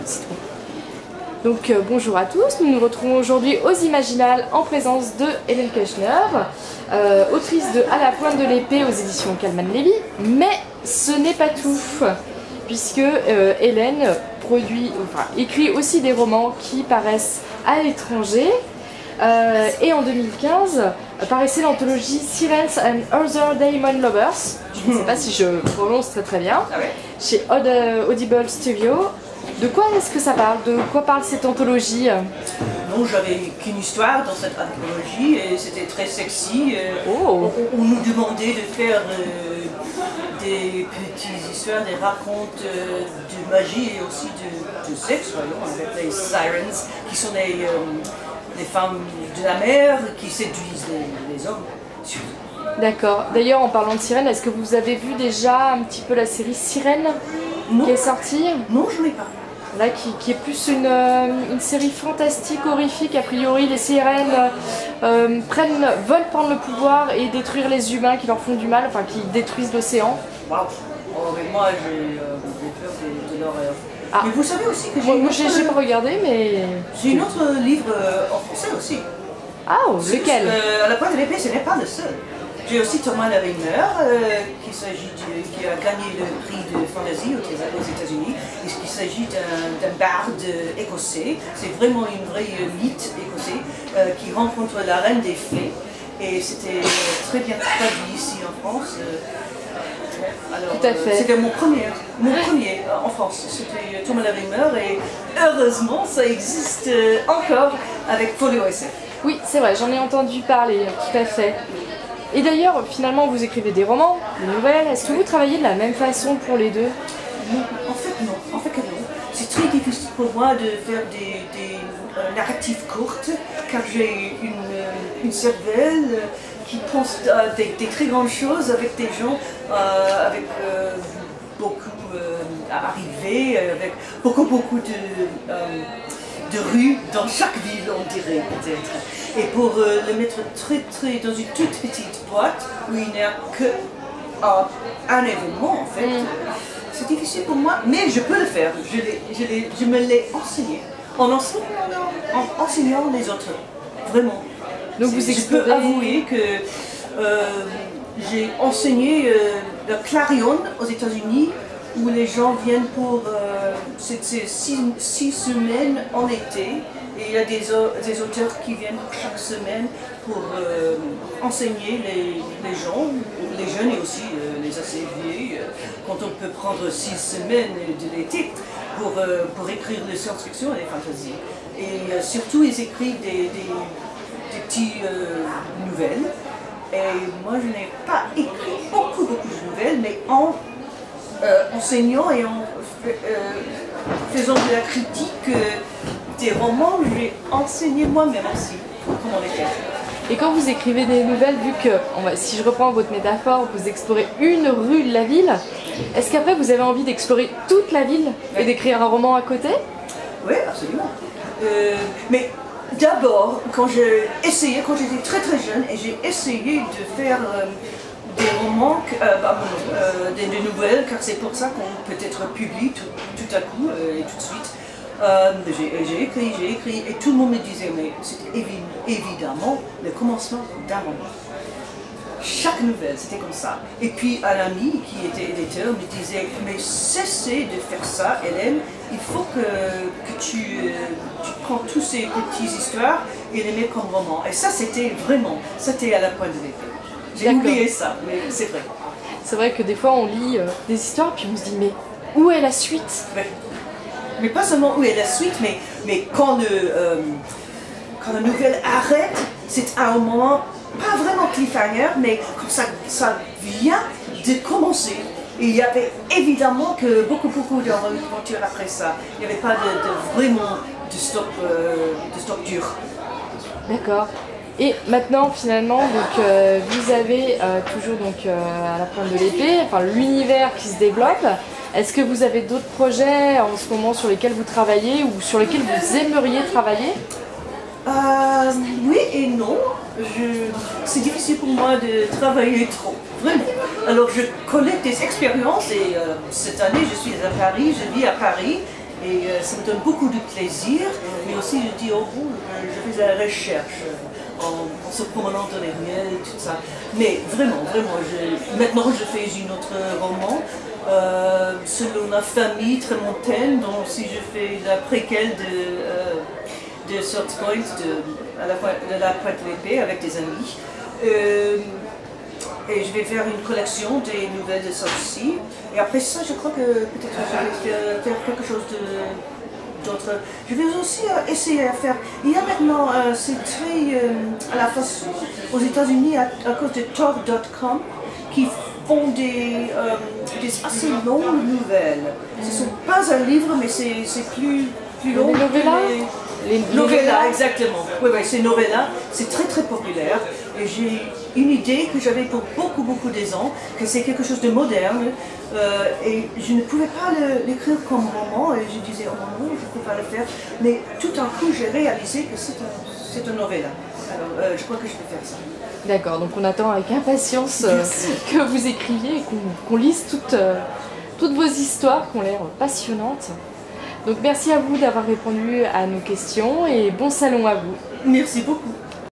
citron. Donc bonjour à tous, nous nous retrouvons aujourd'hui aux Imaginales en présence de Hélène Keuchner, autrice de À la pointe de l'épée aux éditions Calman Levy. Mais ce n'est pas tout, puisque Hélène écrit aussi des romans qui paraissent à l'étranger. Et en 2015 paraissait l'anthologie Sirens and Other Daemon Lovers, je ne sais pas si je prononce très bien, chez Audible Studio. De quoi est-ce que ça parle? De quoi parle cette anthologie? Non, j'avais qu'une histoire dans cette anthologie et c'était très sexy. On nous demandait de faire des petites histoires, des racontes de magie et aussi de sexe, voyons, avec les sirens, qui sont des femmes de la mer qui séduisent les hommes. D'accord. D'ailleurs, en parlant de sirènes, est-ce que vous avez vu déjà un petit peu la série Sirène qui est sortie? Non, je n'en ai pas. Là, qui est plus une série fantastique, horrifique. A priori, les sirènes veulent prendre le pouvoir et détruire les humains qui leur font du mal, enfin qui détruisent l'océan. Waouh! Oh, mais moi, j'ai peur de l'horreur. Ah. Mais vous savez aussi que j'ai pas regardé, mais... J'ai un autre livre en français aussi. Ah, lequel? À la pointe de l'épée, ce n'est pas le seul. J'ai aussi Thomas Larimer, qui a gagné le prix de fantasy aux États-Unis. Il s'agit d'un barde écossais. C'est vraiment une vraie mythe écossais qui rencontre la reine des fées. Et c'était très bien traduit ici en France. Alors, tout à fait. C'était mon premier en France. C'était Thomas Larimer et heureusement ça existe encore avec Folio SF. Oui, c'est vrai, j'en ai entendu parler, tout à fait. Et d'ailleurs, finalement, vous écrivez des romans, des nouvelles. Est-ce que vous travaillez de la même façon pour les deux? Non, en fait non. C'est très difficile pour moi de faire des narratifs courtes, car j'ai une cervelle qui pense à des très grandes choses avec des gens, avec beaucoup arrivées, avec beaucoup de rues dans chaque ville, on dirait peut-être. Et pour le mettre très dans une toute petite boîte où il n'y a qu'un événement en fait, c'est difficile pour moi, mais je peux le faire. Je me l'ai enseigné en enseignant les autres, vraiment. Donc je peux avouer que j'ai enseigné le Clarion aux États-Unis, où les gens viennent pour c'est 6 semaines en été, et il y a des auteurs qui viennent chaque semaine pour enseigner les gens, les jeunes et aussi les assez vieux, quand on peut prendre 6 semaines de l'été pour écrire de science-fiction et des fantasy. Et surtout, ils écrivent des petites nouvelles. Et moi, je n'ai pas écrit beaucoup de nouvelles, mais en enseignant et en faisant de la critique des romans, j'ai enseigné moi-même aussi comment les faire. Et quand vous écrivez des nouvelles, vu que, si je reprends votre métaphore, vous explorez une rue de la ville, est-ce qu'après vous avez envie d'explorer toute la ville et d'écrire un roman à côté? Oui, absolument. Mais d'abord, quand j'étais très jeune, et j'ai essayé de faire des romans, des nouvelles, car c'est pour ça qu'on peut être publié tout à coup et tout de suite. J'ai écrit, et tout le monde me disait, mais c'était évidemment le commencement d'un roman. Chaque nouvelle, c'était comme ça. Et puis un ami qui était éditeur me disait, mais cessez de faire ça, Hélène, il faut que tu prends toutes ces petites histoires et les mets comme roman. Et ça, c'était à la pointe de l'épée. J'ai oublié ça, mais c'est vrai. C'est vrai que des fois on lit des histoires puis on se dit mais où est la suite? Mais pas seulement où est la suite, mais quand la nouvelle arrête, c'est un moment, pas vraiment cliffhanger, mais quand ça vient de commencer. Et il y avait évidemment que beaucoup d'aventures après ça. Il n'y avait pas vraiment de stop dur. D'accord. Et maintenant, finalement, donc, vous avez toujours à la pointe de l'épée, l'univers qui se développe. Est-ce que vous avez d'autres projets en ce moment sur lesquels vous travaillez ou sur lesquels vous aimeriez travailler? Oui et non. C'est difficile pour moi de travailler trop, vraiment. Alors je collecte des expériences et cette année je suis à Paris, je vis à Paris Et ça me donne beaucoup de plaisir, mais aussi je dis, oh bon, je fais de la recherche en se promenant dans les ruelles, tout ça. Mais vraiment, maintenant je fais une autre roman, selon la famille Tremontaine, donc si je fais la préquelle de Sword Point, de la Pointe de l'Épée avec des amis. Et je vais faire une collection des nouvelles de sorciers. Et après ça, je crois que peut-être je vais faire quelque chose d'autre. Je vais aussi essayer à faire. Il y a maintenant, c'est très à la façon aux États-Unis à cause de Tor.com qui font des assez longues nouvelles. Ce ne sont pas un livre, mais c'est plus long. Les novellas? Les novellas, exactement. Oui, c'est novella. C'est très très populaire. Et j'ai une idée que j'avais pour beaucoup des ans, que c'est quelque chose de moderne. Et je ne pouvais pas l'écrire comme roman. Et je disais, oh non, je ne peux pas le faire. Mais tout d'un coup, j'ai réalisé que c'est un novella. Alors, je crois que je peux faire ça. D'accord, donc on attend avec impatience que vous écriviez et qu'on lise toutes vos histoires qui ont l'air passionnantes. Donc merci à vous d'avoir répondu à nos questions et bon salon à vous. Merci beaucoup.